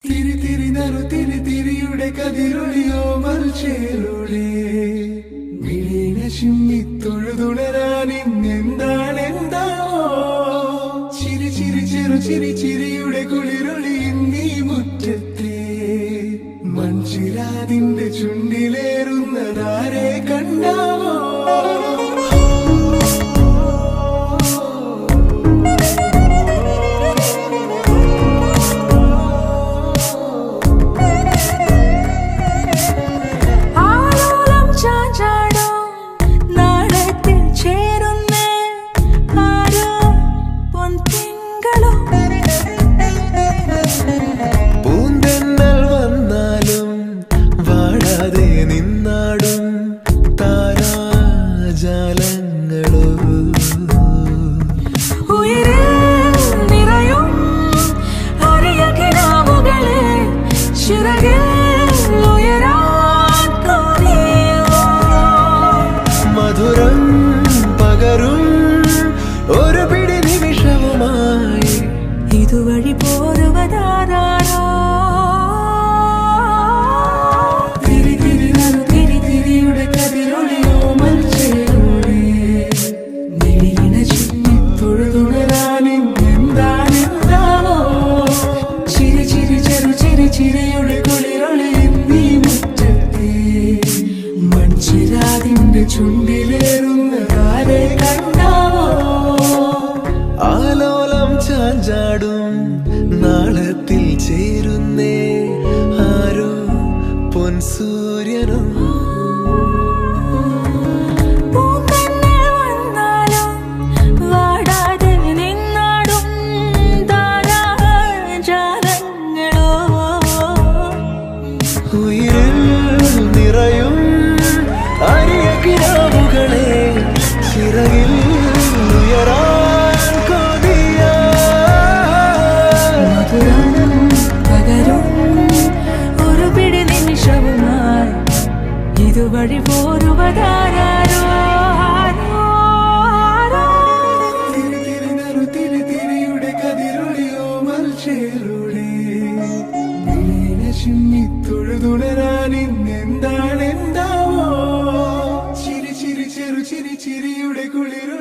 തിരി തിരി നറു തിരി തിരിയുടെ കതിരൊളിയോ മൽച്ചേലൂടെ മിഴിനെ ചിമ്മി തൊഴുതുണരാൻ ഇന്നെന്താണെന്താവോ ചിരി ചിരി ചെറു ചിരി ചിരിയുടെ കുളിരൊളി നീ മുറ്റത്തെ മൺചിരാതിന്റെ ചുണ്ടിലേറുന്നതാരെ കണ്ടാവോ മധുരം പകരും ഒരു പിടി നിമിഷവുമായി ഇതുവഴി പോരുവതാരോ തിരി തിരി നറു തിരി തിരിയുടെ കതിരൊളിയോ മൽച്ചേലൂടെ മിഴിനെ ചിമ്മി തൊഴുതുണരാൻ ഇന്നെന്താണെന്താവോ ചിരി ചിരി ചെറു ചിരി ചിരിയുടെ കുളിരൊളി നീ മുറ്റത്തെ മൺചിരാതിന്റെ ചുണ്ടിലേറുന്നതാരെ കണ്ടാവോ ആലോലം ചാഞ്ചാടും നാളത്തിൽ ചേരുന്നേ ആരോ പൊൻസൂര്യനും ഉയിരിൽ നിറയും അരിയ കിനാവുകളെ ചിറകിൽ ഉയരാൻ കൊതിയ മധുരം പകരും ഒരു പിടി നിമിഷവുമായി ഇതുവഴി പോരുവതാരോ തിരി തിരി നറു തിരി തിരിയുടെ കതിരൊളിയോ മൽച്ചേലൂടെ മിഴിനെ ചിമ്മി തൊഴുതുണരാൻ ഇന്നെന്താണെന്താവോ ചിരി ചിരി ചെറു ചിരി ചിരിയുടെ കുളിരോ